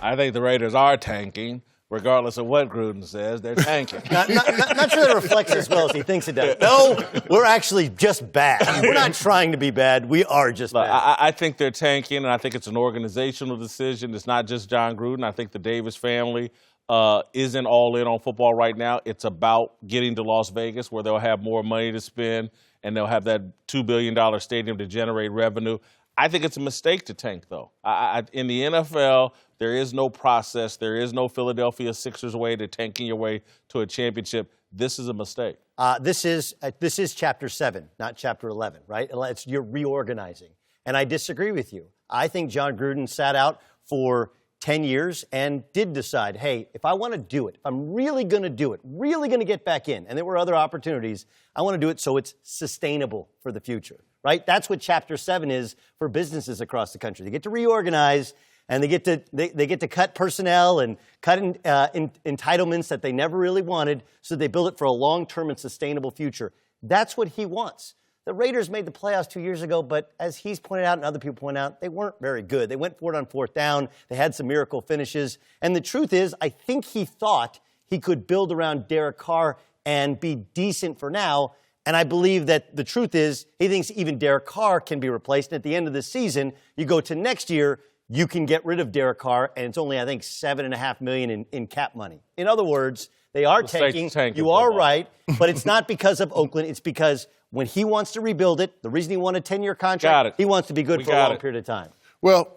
I think the Raiders are tanking. Regardless of what Gruden says, they're tanking. Not sure that reflects as well as he thinks it does. No, we're actually just bad. We're not trying to be bad. We are just bad. I think they're tanking, and I think it's an organizational decision. It's not just John Gruden. I think the Davis family isn't all in on football right now. It's about getting to Las Vegas where they'll have more money to spend, and they'll have that $2 billion stadium to generate revenue. I think it's a mistake to tank, though. In the NFL, there is no process. There is no Philadelphia Sixers way to tanking your way to a championship. This is a mistake. This is Chapter 7, not Chapter 11, right? You're reorganizing. And I disagree with you. I think John Gruden sat out for 10 years and did decide, hey, if I want to do it, if I'm really going to do it, really going to get back in, and there were other opportunities, I want to do it so it's sustainable for the future, right? That's what Chapter 7 is for businesses across the country. They get to reorganize, and they get to cut personnel and cut entitlements that they never really wanted, so they build it for a long-term and sustainable future. That's what he wants. The Raiders made the playoffs 2 years ago, but as he's pointed out and other people point out, they weren't very good. They went for it on fourth down. They had some miracle finishes. And the truth is, I think he thought he could build around Derek Carr and be decent for now. And I believe that the truth is, he thinks even Derek Carr can be replaced. And at the end of the season, you go to next year, you can get rid of Derek Carr, and it's only, I think, $7.5 million in cap money. In other words, they are tanking. You are right, but it's not because of Oakland. It's because when he wants to rebuild it, the reason he won a 10-year contract, he wants to be good for a long period of time. Well,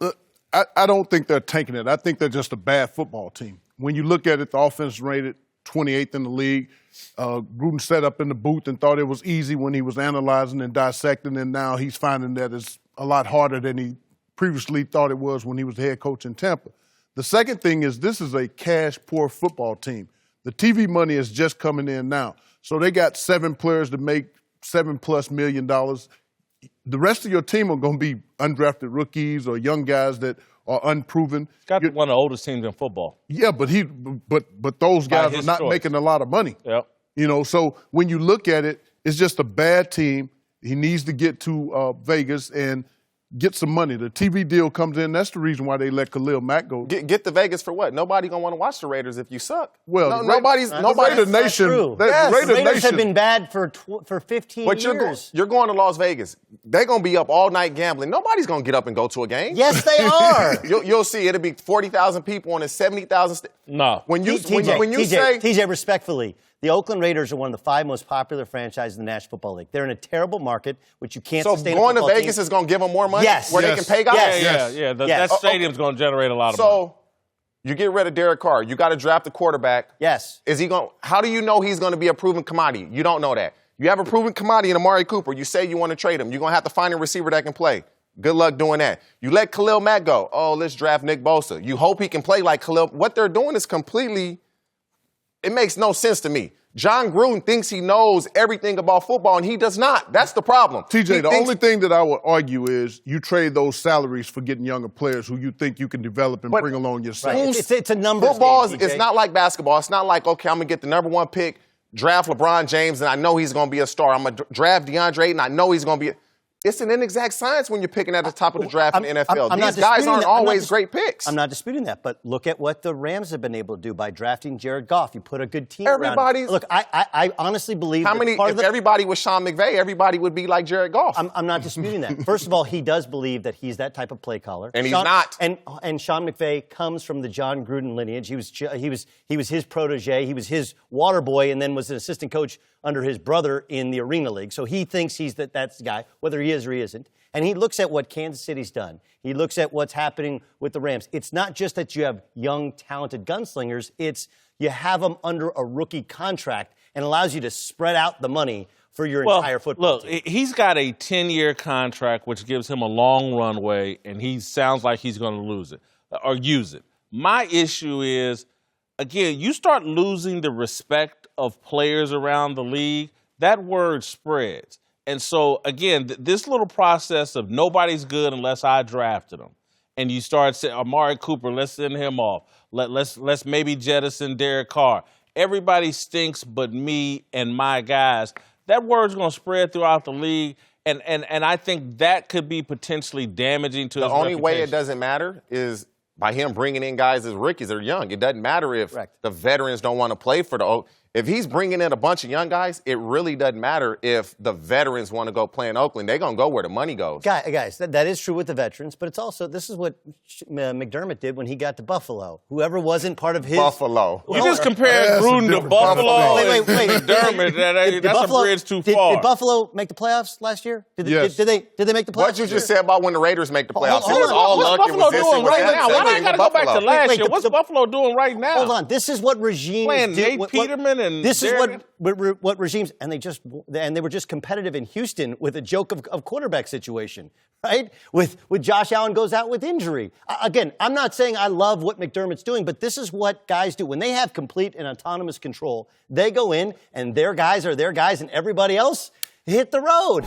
I don't think they're tanking it. I think they're just a bad football team. When you look at it, the offense is rated 28th in the league. Gruden sat up in the booth and thought it was easy when he was analyzing and dissecting, and now he's finding that it's a lot harder than he previously thought it was when he was the head coach in Tampa. The second thing is this is a cash-poor football team. The TV money is just coming in now. So they got 7 players to make $7+ million. The rest of your team are going to be undrafted rookies or young guys that are unproven. He's got one of the oldest teams in football. Yeah, but those guys are not making a lot of money. Yep. You know, so when you look at it, it's just a bad team. He needs to get to Vegas and get some money. The TV deal comes in. That's the reason why they let Khalil Mack go. Get to Vegas for what? Nobody gonna want to watch the Raiders if you suck. Well, nobody's. Raider Nation. The Raiders have been bad for 15 years. You're going to Las Vegas. They're gonna be up all night gambling. Nobody's gonna get up and go to a game. Yes, they are. You'll see. It'll be 40,000 people on a 70,000. No. When you say TJ, respectfully. The Oakland Raiders are one of the 5 most popular franchises in the National Football League. They're in a terrible market, which you can't sustain. So going to Vegas is going to give them more money? Yes. Where they can pay guys? Yeah. That stadium's going to generate a lot of money. So you get rid of Derek Carr. You got to draft a quarterback. Yes. How do you know he's going to be a proven commodity? You don't know that. You have a proven commodity in Amari Cooper. You say you want to trade him. You're going to have to find a receiver that can play. Good luck doing that. You let Khalil Mack go. Oh, let's draft Nick Bosa. You hope he can play like Khalil. What they're doing is it makes no sense to me. John Gruden thinks he knows everything about football, and he does not. That's the problem. TJ, the only thing that I would argue is you trade those salaries for getting younger players who you think you can develop and bring along yourself. Right. It's a numbers Football game, it's not like basketball. It's not like, okay, I'm going to get the number 1 pick, draft LeBron James, and I know he's going to be a star. I'm going to draft DeAndre Ayton, I know he's going to be It's an inexact science when you're picking at the top of the draft in the NFL. These guys aren't always great picks. I'm not disputing that, but look at what the Rams have been able to do by drafting Jared Goff. You put a good team around him. Look, I honestly believe if everybody was Sean McVay, everybody would be like Jared Goff. I'm not disputing that. First of all, he does believe that he's that type of play caller. And he's not. And Sean McVay comes from the John Gruden lineage. He was his protege. He was his water boy and then was an assistant coach under his brother in the Arena League. So he thinks that's the guy, whether he is or he isn't. And he looks at what Kansas City's done. He looks at what's happening with the Rams. It's not just that you have young, talented gunslingers. It's you have them under a rookie contract and allows you to spread out the money for your entire football team. Look, he's got a 10-year contract, which gives him a long runway, and he sounds like he's going to lose it or use it. My issue is, again, you start losing the respect of players around the league, that word spreads. And so, again, this little process of nobody's good unless I drafted them. And you start saying, Amari Cooper, let's send him off. Let's maybe jettison Derek Carr. Everybody stinks but me and my guys. That word's going to spread throughout the league. And I think that could be potentially damaging to his reputation. The only way it doesn't matter is by him bringing in guys as rookies or young. It doesn't matter if Correct. the veterans don't want to play for the Oakland. If he's bringing in a bunch of young guys, it really doesn't matter if the veterans want to go play in Oakland. They're going to go where the money goes. Guys, that is true with the veterans, but it's also, this is what McDermott did when he got to Buffalo. Whoever wasn't part of his... Buffalo. You just compared Gruden to Buffalo. Wait. McDermott, that's a bridge too far. Did Buffalo make the playoffs last year? Yes. Did they make the playoffs? What you just said about when the Raiders make the playoffs? Hold It was on. all What's luck. Buffalo It was this, doing it was right that. now? Same Why do I thing got to with go back to Buffalo. last Wait, year? What's Buffalo doing right now? Hold on. This is what regimes Playing do. Nate Peterman and this is Derek- what regimes, and they were just competitive in Houston with a joke of quarterback situation, right? With Josh Allen goes out with injury. Again, I'm not saying I love what McDermott's doing, but this is what guys do when they have complete and autonomous control. They go in and their guys are their guys, and everybody else hit the road.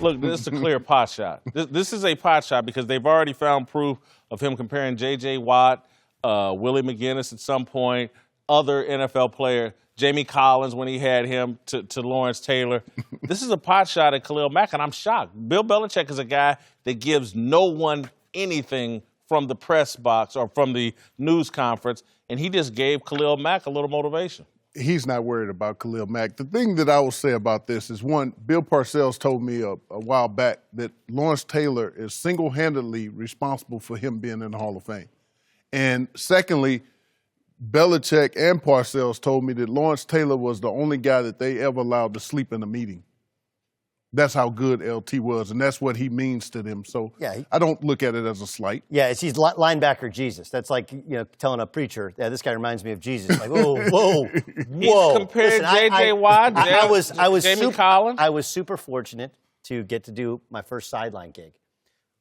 Look, this is a clear pot shot. This is a pot shot because they've already found proof of him comparing J.J. Watt, Willie McGinnis at some point, other NFL player, Jamie Collins when he had him to Lawrence Taylor. This is a pot shot at Khalil Mack, and I'm shocked. Bill Belichick is a guy that gives no one anything from the press box or from the news conference, and he just gave Khalil Mack a little motivation. He's not worried about Khalil Mack. The thing that I will say about this is, one, Bill Parcells told me a while back that Lawrence Taylor is single-handedly responsible for him being in the Hall of Fame. And secondly, Belichick and Parcells told me that Lawrence Taylor was the only guy that they ever allowed to sleep in a meeting. That's how good LT was, and that's what he means to them. So Yeah, I don't look at it as a slight. Yeah, he's linebacker Jesus. That's like, telling a preacher, yeah, this guy reminds me of Jesus. Like, whoa. He's compared J.J. Watt, Jamie Collins. I was super fortunate to get to do my first sideline gig,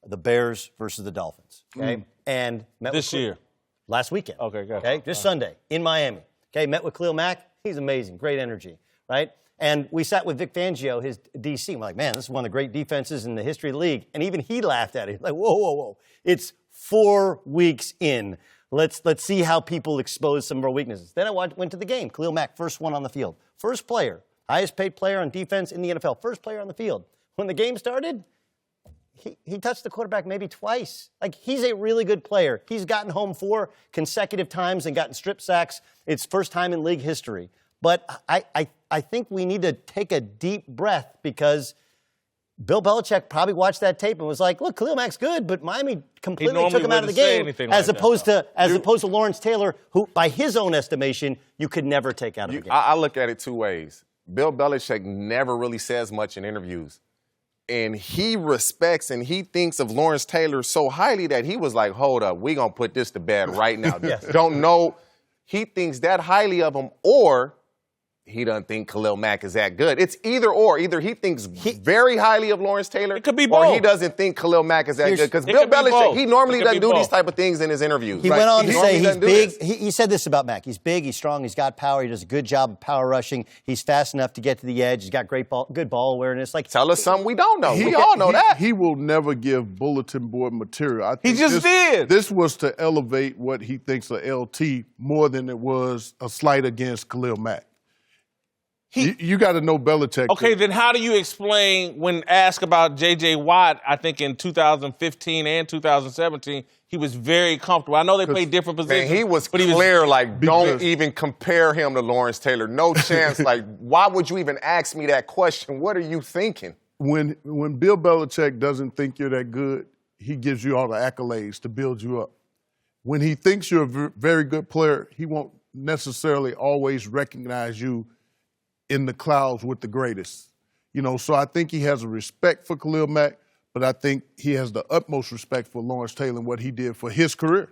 the Bears versus the Dolphins. Okay, and met This with year. last weekend. Okay, gotcha. Okay, just Sunday in Miami. Okay, met with Khalil Mack. He's amazing, great energy, right? And we sat with Vic Fangio, his DC. We're like, man, this is one of the great defenses in the history of the league. And even he laughed at it. He's like, whoa. It's 4 weeks in. Let's see how people expose some of our weaknesses. Then I went to the game. Khalil Mack, first one on the field. First player, highest paid player on defense in the NFL. First player on the field. When the game started, he touched the quarterback maybe twice. Like, he's a really good player. He's gotten home 4 consecutive times and gotten strip sacks. It's first time in league history. But I think we need to take a deep breath because Bill Belichick probably watched that tape and was like, look, Khalil Mack's good, but Miami completely took him out of the game as opposed to Lawrence Taylor, who, by his own estimation, you could never take out of the game. I look at it 2 ways. Bill Belichick never really says much in interviews. And he respects and he thinks of Lawrence Taylor so highly that he was like, hold up, we're going to put this to bed right now. Yes. Don't know. He thinks that highly of him, or he doesn't think Khalil Mack is that good. It's either or. Either he thinks very highly of Lawrence Taylor, It could be or both. he doesn't think Khalil Mack is that good. Because It Bill could be Belichick, both. he normally It could doesn't be do these both. type of things in his interviews. He went on to say normally doesn't do he said this about Mack. He's big, he's strong, he's got power, he does a good job of power rushing, he's fast enough to get to the edge, he's got good ball awareness. Like, Tell us something we don't know. We all know that. He will never give bulletin board material. I think just did. This was to elevate what he thinks of LT more than it was a slight against Khalil Mack. You got to know Belichick. Okay, then how do you explain when asked about J.J. Watt, I think in 2015 and 2017, he was very comfortable. I know they played different positions. Man, he was but clear, like, don't because- even compare him to Lawrence Taylor. No chance. Like, why would you even ask me that question? What are you thinking? When Bill Belichick doesn't think you're that good, he gives you all the accolades to build you up. When he thinks you're a very good player, he won't necessarily always recognize you in the clouds with the greatest. So I think he has a respect for Khalil Mack, but I think he has the utmost respect for Lawrence Taylor and what he did for his career.